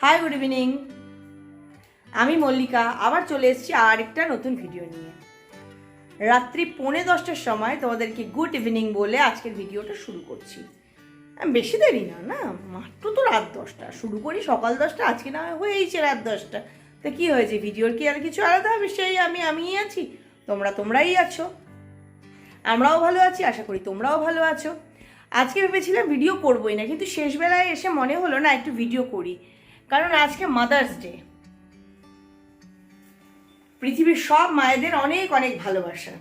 High, good evening. আমি মল্লিকা আবার চলে এসেছি আর একটা নতুন ভিডিও নিয়ে। রাত্রি 10:45টার সময় তোমাদেরকে গুড ইভিনিং বলে আজকের ভিডিওটা শুরু করছি। বেশি দেরি না, না মাত্র তো রাত 10টা, শুরু করি সকাল 10টা, আজকে না হয়েইছে রাত 10টা। তা কী হয়েছে, ভিডিওর কি আর কিছু আলাদা হবে? সেই আমিই আছি, তোমরাই আছো, আমরাও ভালো আছি, আশা করি তোমরাও ভালো আছো। আজকে ভেবেছিলাম ভিডিও করবোই না, কিন্তু শেষবেলায় এসে মনে হলো না একটু ভিডিও করি, কারণ আজকে মাদার্স ডে। পৃথিবীর সব মায়েদের অনেক অনেক ভালোবাসা।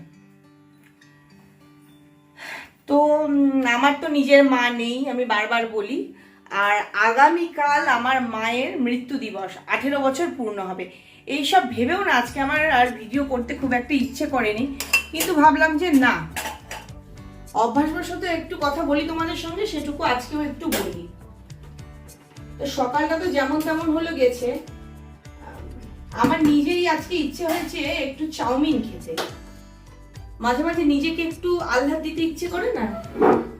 তো আমার তো নিজের মা নেই, আমি বারবার বলি। আর আগামীকাল আমার মায়ের মৃত্যু দিবস, 18 বছর পূর্ণ হবে। এইসব ভেবেও না আজকে আমার আর ভিডিও করতে খুব একটা ইচ্ছে করেনি, কিন্তু ভাবলাম যে না, অভ্যাসবশত একটু কথা বলি তোমাদের সঙ্গে, সেটুকু আজকেও একটু বলি। তো সকালটা তো যেমন তেমন হলো গেছে, আমার নিজেরই আজকে ইচ্ছে হয়েছে একটু চাউমিন খেতে। মাঝে মাঝে নিজেকে একটু আহ্লাদ দিতে ইচ্ছে করে না,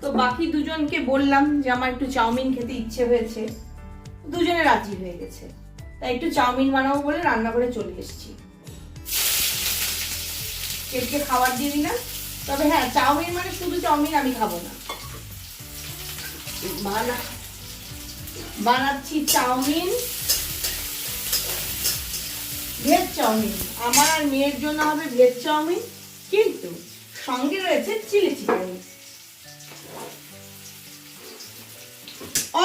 তো বাকি দুজনকে বললাম যে আমার একটু চাউমিন খেতে ইচ্ছে হয়েছে, দুজনে রাজি হয়ে গেছে। তাই একটু চাউমিন বানাবো বলে রান্নাঘরে চলে এসেছি। কেটে খাবার দিয়ে দিলাম। তবে হ্যাঁ, চাউমিন মানে শুধু চাউমিন আমি খাবো না, বানাচ্ছি চাউমিন, ভেজ চাউমিন। আমার আর মেয়ের জন্য হবে ভেজ চাউমিন, কিন্তু সঙ্গে রয়েছে চিলি চিকেন।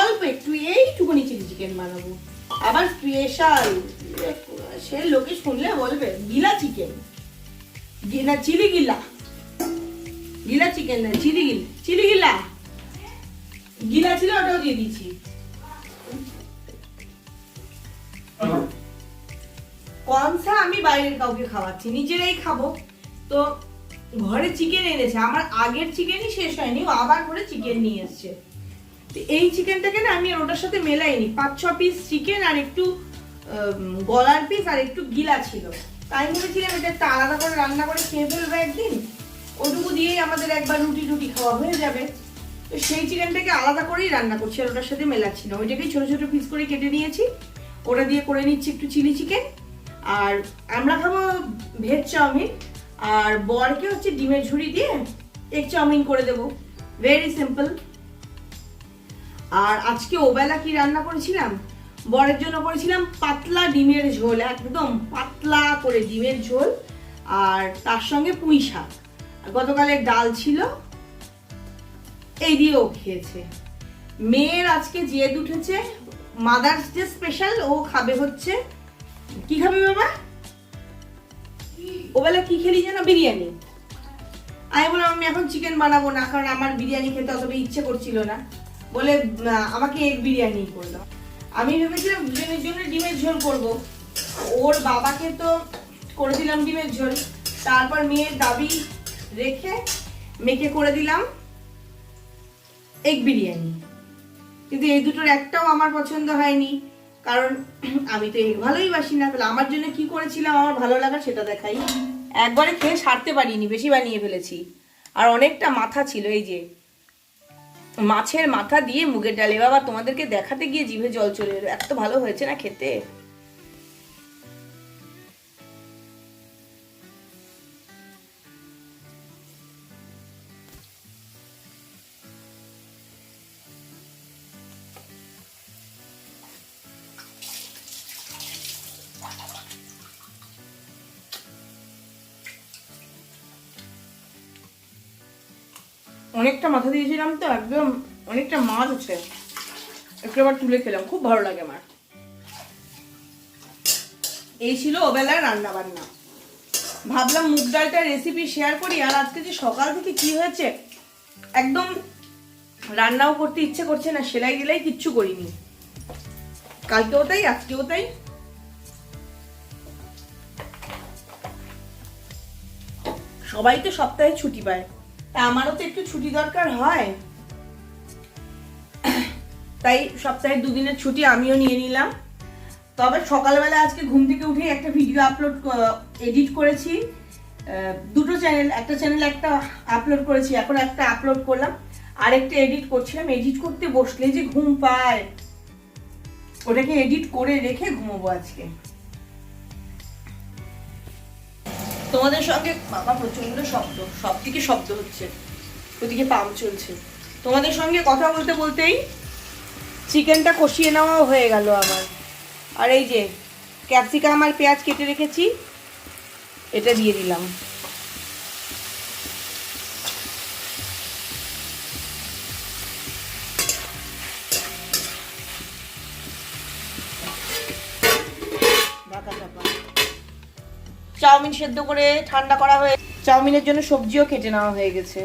অল্প একটু, এইটুকুনি চিলি চিকেন বানাবো, আবার স্পেশাল। সে লোকে শুনলে বলবে গিলা চিকেন, না চিলি গিলা, গিলা চিকেন না চিলি গিলা, গিলা ছিল ওটাও দিয়ে দিচ্ছি। কনসা আমি বাইরের কাউকে খাওয়াচ্ছি, নিজেরাই খাবো। তো ঘরে চিকেন এনেছে, আমার আগের চিকেনই শেষ হয়নি, ও আবার করে চিকেন নিয়ে এসছে। এই চিকেনটাকে না আমি ওটার সাথে মেলাইনি, 5-6 পিস চিকেন আর একটু গলার পিস আর একটু গিলা ছিল। তাই ভেবেছিলাম এটা একটা আলাদা করে রান্না করে খেয়ে ফেলবো একদিন, ওটুকু দিয়েই আমাদের একবার রুটি খাওয়া হয়ে যাবে। তো সেই চিকেনটাকে আলাদা করেই রান্না করছি, আর ওটার সাথে মেলাচ্ছি না, ওইটাকেই ছোট ছোট পিস করে কেটে নিয়েছি। ওটা দিয়ে করে নিচ্ছি একটু চিলি চিকেন। আর আমরা খাবো ভেজ চাউমিন, আর বরকে হচ্ছে ডিমের ঝুড়ি দিয়ে এগ চাউমিন করে দেবো, ভেরি সিম্পল। আর আজকে ওবেলা কি রান্না করেছিলাম, বরের জন্য করেছিলাম পাতলা ডিমের ঝোল, একদম পাতলা করে ডিমের ঝোল, আর তার সঙ্গে পুঁই শাক। গতকালের ডাল ছিল, এই দিয়েও খেয়েছে। মেয়ের আজকে জেদ উঠেছে, মাদার্স ডে স্পেশাল, ও খাবে হচ্ছে, কি খাবে বাবা? ওবেলা কি খেলি যেন, বিরিয়ানি। আমি বললাম আমি এখন চিকেন বানাবো না, কারণ আমার বিরিয়ানি খেতে অতটা ইচ্ছে করছিল না, বলে আমাকে এগ বিরিয়ানি করে দাও। আমি ভেবেছিলাম দুজনের জন্য ডিমের ঝোল করব, ওর বাবাকে তো করে দিলাম ডিমের ঝোল, তারপর মেয়ের দাবি রেখে মেয়েকে করে দিলাম এগ বিরিয়ানি। কিন্তু এই দুটোর একটাও আমার পছন্দ হয়নি, কারণ আমি তো এগ ভালোই বাসি না। তাহলে আমার জন্য কি করেছিলাম আমার ভালো লাগা সেটা দেখাই। একবারে খেয়ে সারতে পারিনি, বেশি বানিয়ে ফেলেছি। আর অনেকটা মাথা ছিল, এই যে মাছের মাথা দিয়ে মুগের ডালে, বাবা তোমাদেরকে দেখাতে গিয়ে জিভে জল চলে এলো, এত ভালো হয়েছে না খেতে। অনেকটা মাথা দিয়েছিলাম তো, একদম অনেকটা মাছ আছে, একটু আবার তুলে খেলাম, খুব ভালো লাগে আমার। এই ছিল ওবেলার রান্না বান্না। ভাবলাম মুগ ডালটার রেসিপি শেয়ার করি। আর আজকে যে সকাল থেকে কি হয়েছে, একদম রান্নাও করতে ইচ্ছে করছে না, সেলাই দিলাই কিচ্ছু করিনি, কালকেও তাই আজকেও তাই। সবাই তো সপ্তাহে ছুটি পায়, তা আমারও তো একটু ছুটি দরকার হয়, তাই সপ্তাহে 2 দিনের ছুটি আমিও নিয়ে নিলাম। তবে সকালবেলা আজকে ঘুম থেকে উঠে একটা ভিডিও এডিট করেছি, দুটো চ্যানেল, একটা চ্যানেল একটা আপলোড করেছি, এখন একটা আপলোড করলাম, আর একটা এডিট করছিলাম। এডিট করতে বসলে যে ঘুম পায়, ওটাকে এডিট করে রেখে ঘুমোবো আজকে। তোমাদের সঙ্গে বাবা প্রচন্ড শব্দ, সব দিকে শব্দ হচ্ছে, ওদিকে পাম্প চলছে। তোমাদের সঙ্গে কথা বলতে বলতেই চিকেনটা কষিয়ে নেওয়াও হয়ে গেল আমার। আর এই যে ক্যাপসিকাম আর পেঁয়াজ কেটে রেখেছি, এটা দিয়ে দিলাম। চাউমিন সেদ্ধ করে ঠান্ডা করা হয়ে, চাউমিনের জন্য সবজিও কেটে নেওয়া হয়ে গেছে।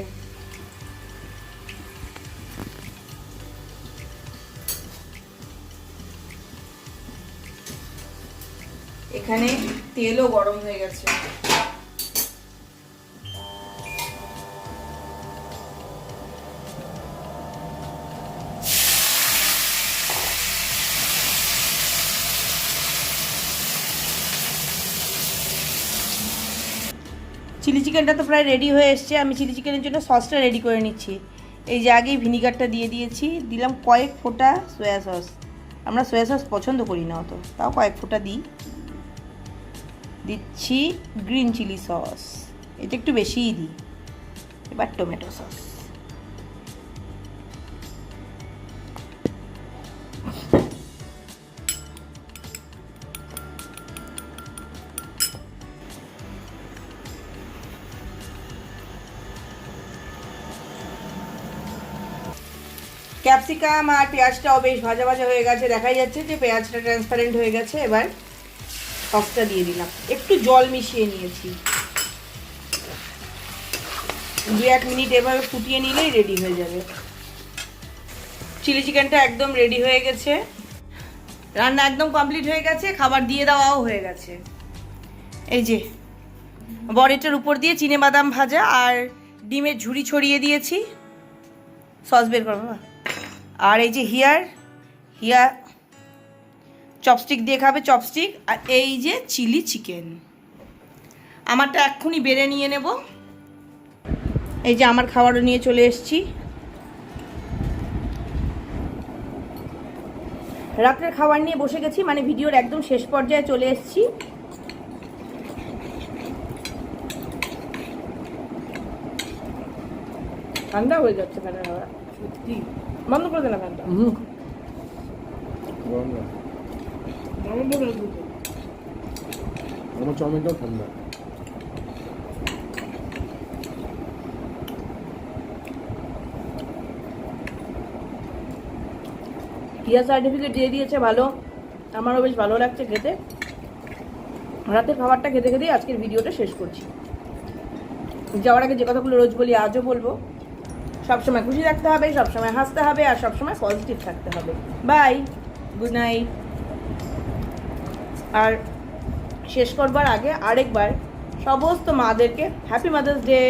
এখানে তেলও গরম হয়ে গেছে। চিলি চিকেনটা তো প্রায় রেডি হয়ে এসছে। আমি চিলি চিকেনের জন্য সসটা রেডি করে নিচ্ছি। এই যে আগেই ভিনিগারটা দিয়ে দিয়েছি, দিলাম কয়েক ফোঁটা সয়া সস। আমরা সয়া সস পছন্দ করি না অত, তাও কয়েক ফোঁটা দিই। দিচ্ছি গ্রিন চিলি সস, এটা একটু বেশিই দিই। এবার টমেটো সস। ক্যাপসিকাম আর পেঁয়াজটাও বেশ ভাজা ভাজা হয়ে গেছে, দেখাই যাচ্ছে যে পেঁয়াজটা ট্রান্সপারেন্ট হয়ে গেছে। এবার সসটা দিয়ে দিলাম, একটু জল মিশিয়ে নিয়েছি। 2-1 মিনিট এভাবে ফুটিয়ে নিলেই রেডি হয়ে যাবে। চিলি চিকেনটা একদম রেডি হয়ে গেছে, রান্না একদম কমপ্লিট হয়ে গেছে, খাবার দিয়ে দেওয়াও হয়ে গেছে। এই যে বড়িটার উপর দিয়ে চিনেবাদাম ভাজা আর ডিমের ঝুড়ি ছড়িয়ে দিয়েছি। সস বের করো বাবা। আর এই যে হিয়া চপস্টিক দিয়ে খাবে, চপস্টিক। আর এই যে চিলি চিকেন, আমারটা এক্ষুনি বেড়ে নিয়ে নেব। এই যে আমার খাবারও নিয়ে চলে এসেছি। রাত্রের খাবার নিয়ে বসে গেছি, মানে ভিডিওর একদম শেষ পর্যায়ে চলে এসেছি। ঠান্ডা হয়ে যাচ্ছে ফ্যানের হাওয়া, সত্যি। বন্ধ করে দেন ফ্যানটা। আমার চাউমিনটাও ঠান্ডা। হিয়া সার্টিফিকেট দিয়ে দিয়েছে, ভালো। আমারও বেশ ভালো লাগছে খেতে। রাতের খাবারটা খেতে খেতেই আজকের ভিডিওটা শেষ করছি। যাওয়ার আগে যে কথাগুলো রোজ বলি আজও বলবো, সবসময় খুশি থাকতে হবে, সবসময় হাসতে হবে, আর সবসময় পজিটিভ থাকতে হবে। By, good night. আর শেষ করবার আগে আরেকবার সমস্ত মাদেরকে হ্যাপি মাদার্স ডে।